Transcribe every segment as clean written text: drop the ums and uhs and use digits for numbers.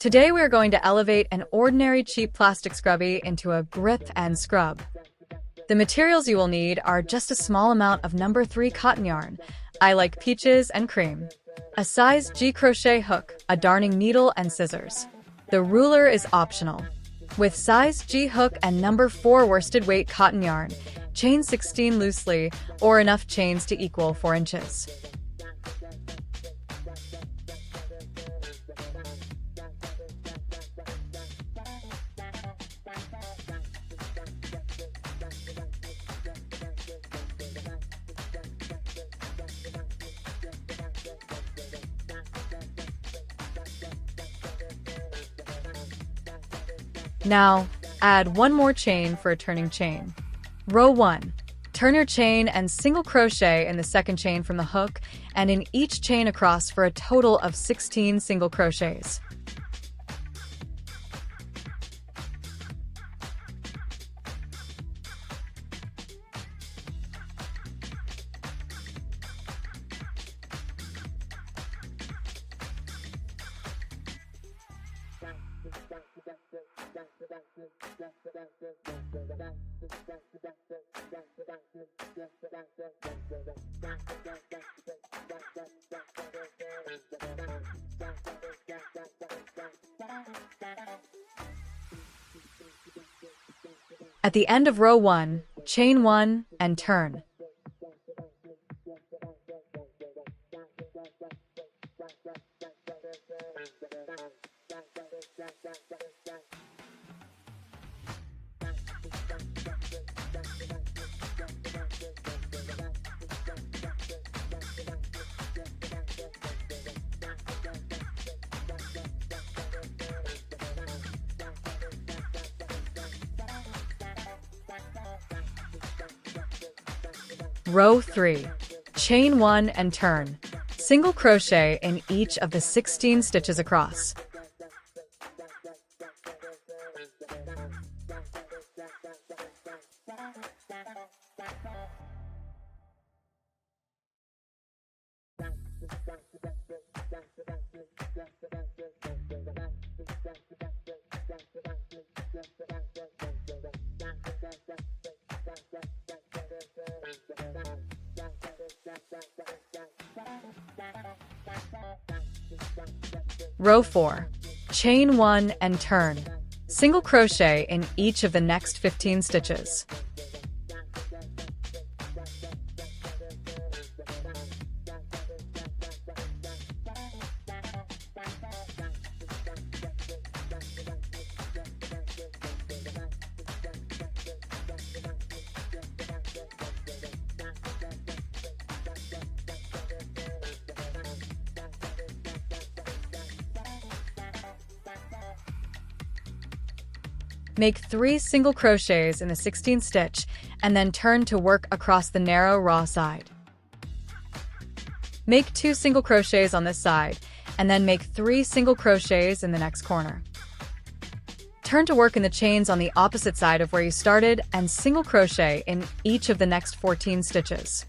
Today we are going to elevate an ordinary cheap plastic scrubby into a grip and scrub. The materials you will need are just a small amount of number 3 cotton yarn. I like peaches and cream. A size G crochet hook, a darning needle and scissors. The ruler is optional. With size G hook and number 4 worsted weight cotton yarn, chain 16 loosely or enough chains to equal 4 inches. Now, add one more chain for a turning chain. Row 1. Turn your chain and single crochet in the second chain from the hook and in each chain across for a total of 16 single crochets. At the end of row 1, chain 1 and turn. Row 3. Chain 1 and turn. Single crochet in each of the 16 stitches across. Row 4. Chain 1 and turn. Single crochet in each of the next 15 stitches. Make 3 single crochets in the 16th stitch and then turn to work across the narrow raw side. Make 2 single crochets on this side and then make 3 single crochets in the next corner. Turn to work in the chains on the opposite side of where you started and single crochet in each of the next 14 stitches.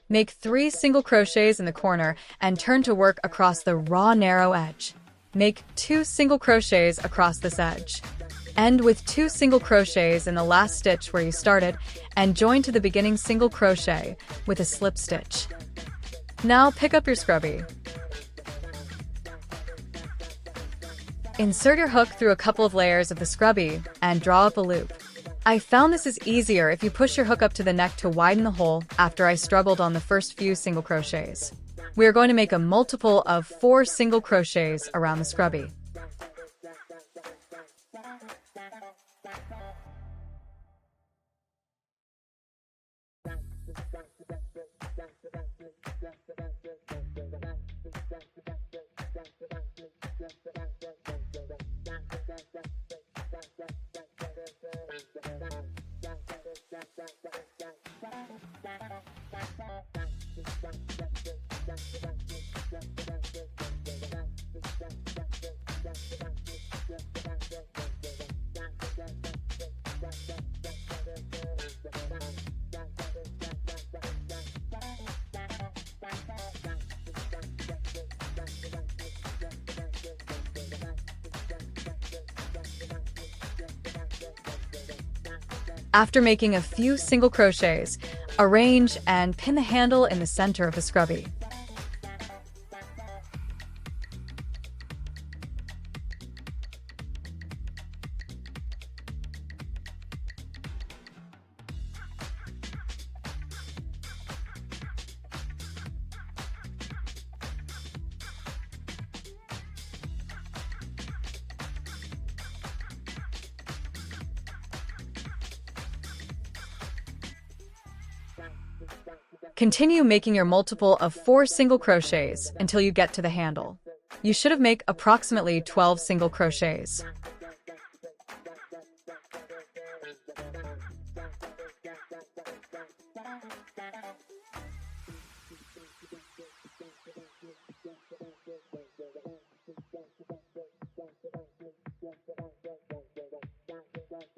Make 3 single crochets in the corner and turn to work across the raw narrow edge. Make 2 single crochets across this edge. End with 2 single crochets in the last stitch where you started and join to the beginning single crochet with a slip stitch. Now pick up your scrubby. Insert your hook through a couple of layers of the scrubby and draw up a loop. I found this is easier if you push your hook up to the neck to widen the hole after I struggled on the first few single crochets. We are going to make a multiple of 4 single crochets around the scrubby. After making a few single crochets, arrange and pin the handle in the center of the scrubby. Continue making your multiple of 4 single crochets until you get to the handle. You should have made approximately 12 single crochets.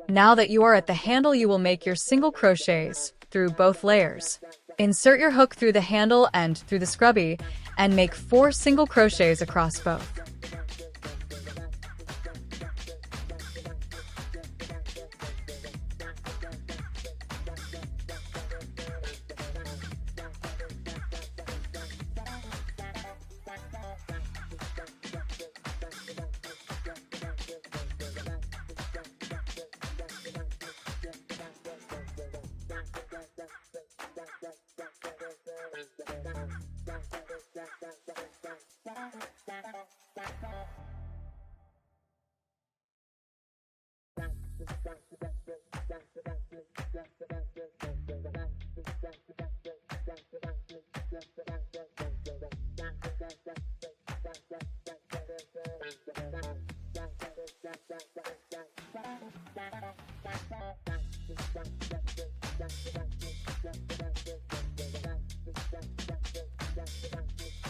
Now that you are at the handle, you will make your single crochets through both layers. Insert your hook through the handle and through the scrubby and make 4 single crochets across both.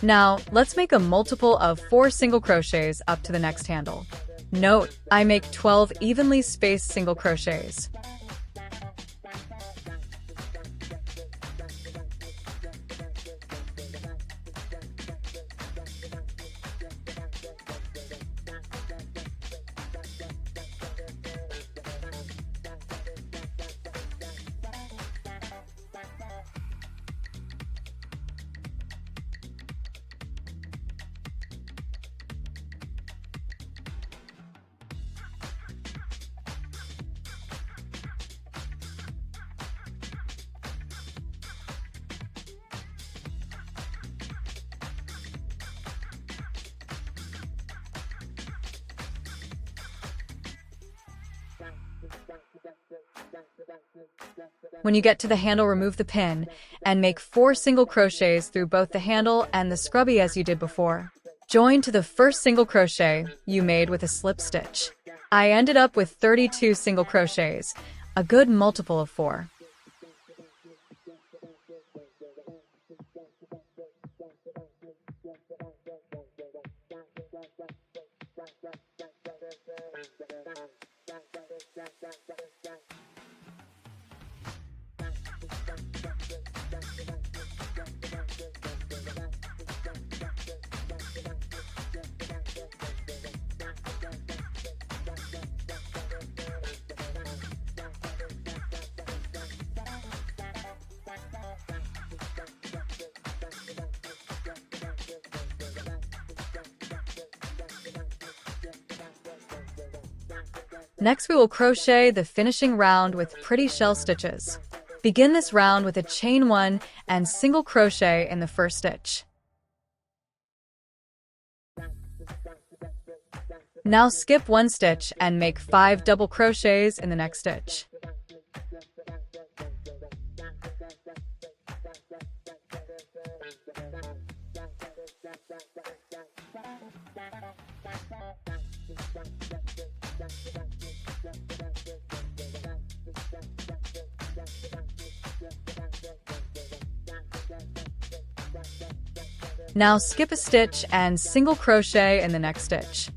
Now, let's make a multiple of 4 single crochets up to the next handle. Note, I make 12 evenly spaced single crochets. When you get to the handle, remove the pin and make 4 single crochets through both the handle and the scrubby as you did before. Join to the first single crochet you made with a slip stitch. I ended up with 32 single crochets, a good multiple of 4. Next, we will crochet the finishing round with pretty shell stitches. Begin this round with a chain 1 and single crochet in the first stitch. Now skip 1 stitch and make 5 double crochets in the next stitch. Now skip a stitch and single crochet in the next stitch.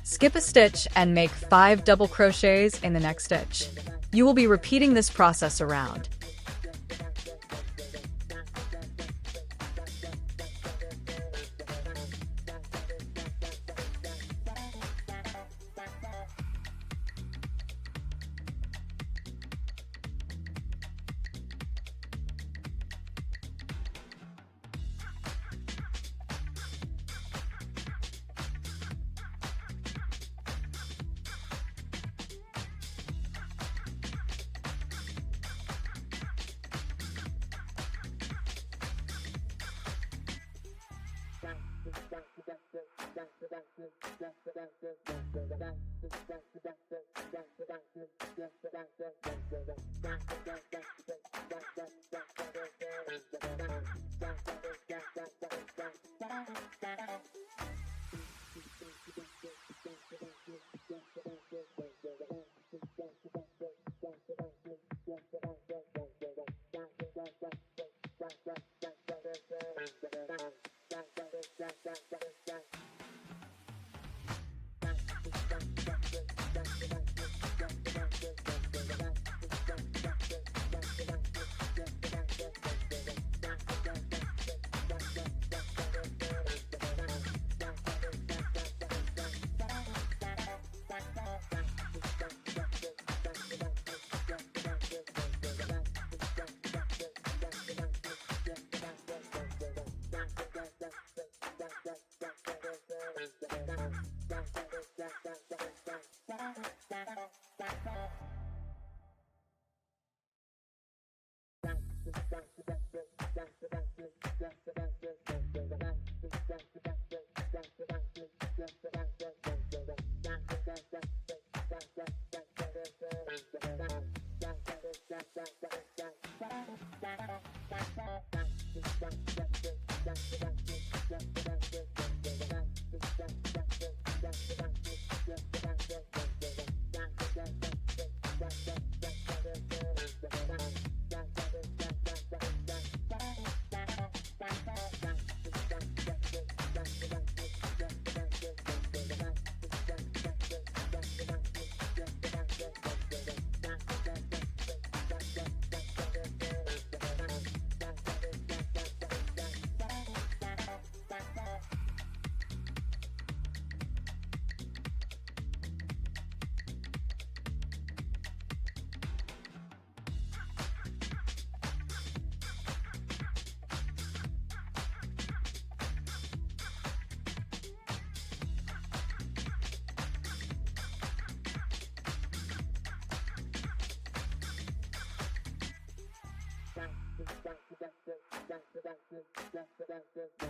Skip a stitch and make 5 double crochets in the next stitch. You will be repeating this process around.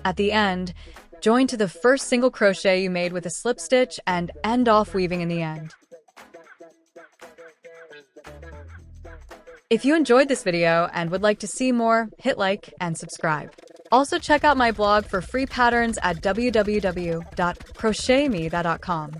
At the end, join to the first single crochet you made with a slip stitch and end off weaving in the end. If you enjoyed this video and would like to see more, hit like and subscribe. Also check out my blog for free patterns at www.crochetme.com.